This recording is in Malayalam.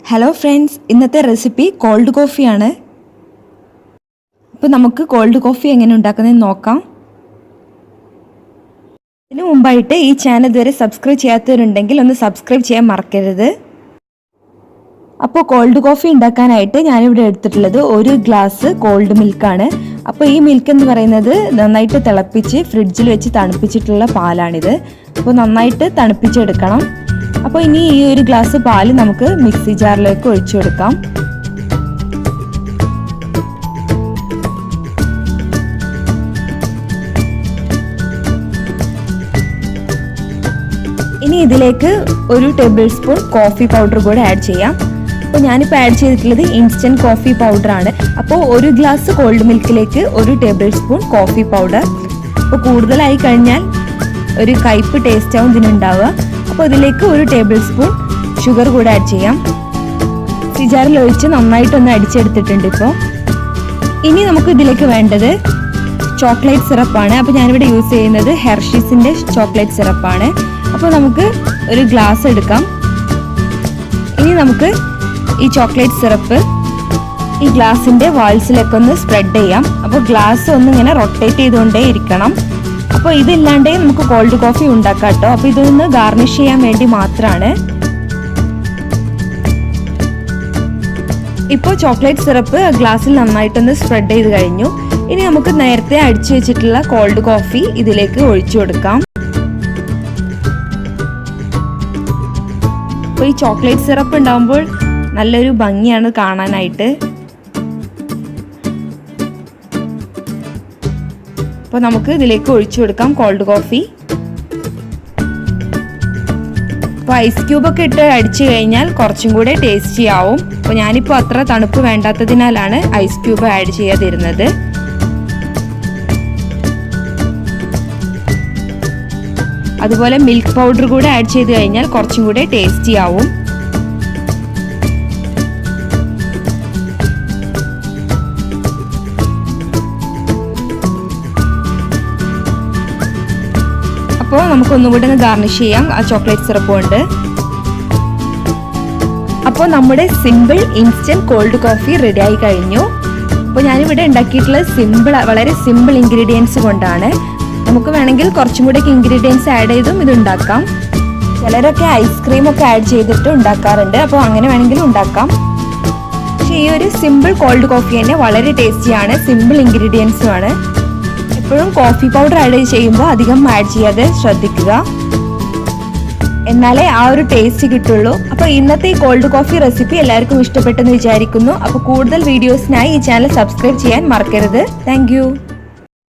ഹലോ ഫ്രണ്ട്സ്, ഇന്നത്തെ റെസിപ്പി കോൾഡ് കോഫിയാണ്. അപ്പോൾ നമുക്ക് കോൾഡ് കോഫി എങ്ങനെ ഉണ്ടാക്കുന്നതെന്ന് നോക്കാം. ഇതിനു മുമ്പായിട്ട് ഈ ചാനൽ ഇതുവരെ സബ്സ്ക്രൈബ് ചെയ്യാത്തവരുണ്ടെങ്കിൽ ഒന്ന് സബ്സ്ക്രൈബ് ചെയ്യാൻ മറക്കരുത്. അപ്പോൾ കോൾഡ് കോഫി ഉണ്ടാക്കാനായിട്ട് ഞാനിവിടെ എടുത്തിട്ടുള്ളത് 1 ഗ്ലാസ് കോൾഡ് മിൽക്കാണ്. അപ്പോൾ ഈ മിൽക്ക് എന്ന് പറയുന്നത് നന്നായിട്ട് തിളപ്പിച്ച് ഫ്രിഡ്ജിൽ വെച്ച് തണുപ്പിച്ചിട്ടുള്ള പാലാണിത്. അപ്പോൾ നന്നായിട്ട് തണുപ്പിച്ചെടുക്കണം. അപ്പോൾ ഇനി ഈ 1 ഗ്ലാസ് പാല് നമുക്ക് മിക്സി ജാറിലേക്ക് ഒഴിച്ചു കൊടുക്കാം. ഇനി ഇതിലേക്ക് 1 ടേബിൾ സ്പൂൺ കോഫി പൗഡർ കൂടെ ആഡ് ചെയ്യാം. അപ്പോൾ ഞാനിപ്പോൾ ആഡ് ചെയ്തിട്ടുള്ളത് ഇൻസ്റ്റൻറ്റ് കോഫി പൗഡറാണ്. അപ്പോൾ 1 ഗ്ലാസ് കോൾഡ് മിൽക്കിലേക്ക് 1 ടേബിൾ സ്പൂൺ കോഫി പൗഡർ. അപ്പോൾ കൂടുതലായി കഴിഞ്ഞാൽ ഒരു കയ്പ്പ് ടേസ്റ്റ് ആവും ഇതിനുണ്ടാവുക. അപ്പോൾ ഇതിലേക്ക് 1 ടേബിൾ സ്പൂൺ ഷുഗർ കൂടെ ആഡ് ചെയ്യാം. മിക്സി ജാറിൽ ഒഴിച്ച് നന്നായിട്ടൊന്ന് അടിച്ചെടുത്തിട്ടുണ്ട്. ഇപ്പോൾ ഇനി നമുക്ക് ഇതിലേക്ക് വേണ്ടത് ചോക്ലേറ്റ് സിറപ്പാണ്. അപ്പോൾ ഞാനിവിടെ യൂസ് ചെയ്യുന്നത് ഹെർഷീസിൻ്റെ ചോക്ലേറ്റ് സിറപ്പാണ്. അപ്പോൾ നമുക്ക് ഒരു ഗ്ലാസ് എടുക്കാം. ഇനി നമുക്ക് ഈ ചോക്ലേറ്റ് സിറപ്പ് ഈ ഗ്ലാസിൻ്റെ വാൾസിലൊക്കെ ഒന്ന് സ്പ്രെഡ് ചെയ്യാം. അപ്പോൾ ഗ്ലാസ് ഒന്ന് ഇങ്ങനെ റൊട്ടേറ്റ് ചെയ്തുകൊണ്ടേ ഇരിക്കണം. അപ്പോൾ ഇതില്ലാണ്ടേ നമുക്ക് കോൾഡ് കോഫി ഉണ്ടാക്കാം കേട്ടോ. അപ്പോൾ ഇതൊന്ന് ഗാർണിഷ് ചെയ്യാൻ വേണ്ടി മാത്രമാണ്. ഇപ്പോൾ ചോക്ലേറ്റ് സിറപ്പ് ഗ്ലാസ്സിൽ നന്നായിട്ടൊന്ന് സ്പ്രെഡ് ചെയ്ത് കഴിഞ്ഞു. ഇനി നമുക്ക് നേരത്തെ അടിച്ചു വെച്ചിട്ടുള്ള കോൾഡ് കോഫി ഇതിലേക്ക് ഒഴിച്ചു കൊടുക്കാം. അപ്പോൾ ഈ ചോക്ലേറ്റ് സിറപ്പ് ഉണ്ടാകുമ്പോൾ നല്ലൊരു ഭംഗിയാണ് കാണാനായിട്ട്. അപ്പോൾ നമുക്ക് ഇതിലേക്ക് ഒഴിച്ചു കൊടുക്കാം കോൾഡ് കോഫി. അപ്പോൾ ഐസ് ക്യൂബൊക്കെ ഇട്ട് അടിച്ചു കഴിഞ്ഞാൽ കുറച്ചും കൂടെ ടേസ്റ്റി ആവും. അപ്പോൾ ഞാനിപ്പോൾ അത്ര തണുപ്പ് വേണ്ടാത്തതിനാലാണ് ഐസ് ക്യൂബ് ആഡ് ചെയ്യാതിരുന്നത്. അതുപോലെ മിൽക്ക് പൗഡർ കൂടെ ആഡ് ചെയ്ത് കഴിഞ്ഞാൽ കുറച്ചും കൂടെ ടേസ്റ്റി ആവും. അപ്പോൾ നമുക്കൊന്നുകൂടെ ഒന്ന് ഗാർണിഷ് ചെയ്യാം ആ ചോക്ലേറ്റ് സിറപ്പ് കൊണ്ട്. അപ്പോൾ നമ്മുടെ simple instant cold coffee ready ആയി കഴിഞ്ഞു. അപ്പോൾ ഞാനിവിടെ ഉണ്ടാക്കിയിട്ടുള്ളത് വളരെ സിമ്പിൾ ഇൻഗ്രീഡിയൻസ് കൊണ്ടാണ്. നമുക്ക് വേണമെങ്കിൽ കുറച്ചും കൂടെ ഇൻഗ്രീഡിയൻസ് ആഡ് ചെയ്തും ഇത് ഉണ്ടാക്കാം. ചിലരൊക്കെ ഐസ്ക്രീമൊക്കെ ആഡ് ചെയ്തിട്ട് ഉണ്ടാക്കാറുണ്ട്. അപ്പോൾ അങ്ങനെ വേണമെങ്കിലും ഉണ്ടാക്കാം. പക്ഷേ ഈ ഒരു സിമ്പിൾ കോൾഡ് കോഫി തന്നെ വളരെ ടേസ്റ്റിയാണ്, സിമ്പിൾ ഇൻഗ്രീഡിയൻസുമാണ്. എപ്പോഴും കോഫി പൗഡർ ആഡ് ചെയ്യുമ്പോൾ അധികം ആഡ് ചെയ്യാതെ ശ്രദ്ധിക്കുക, എന്നാലേ ആ ഒരു ടേസ്റ്റ് കിട്ടുള്ളൂ. അപ്പോൾ ഇന്നത്തെ ഈ കോൾഡ് കോഫി റെസിപ്പി എല്ലാവർക്കും ഇഷ്ടപ്പെട്ടെന്ന് വിചാരിക്കുന്നു. അപ്പോൾ കൂടുതൽ വീഡിയോസിനായി ഈ ചാനൽ സബ്സ്ക്രൈബ് ചെയ്യാൻ മറക്കരുത്. താങ്ക്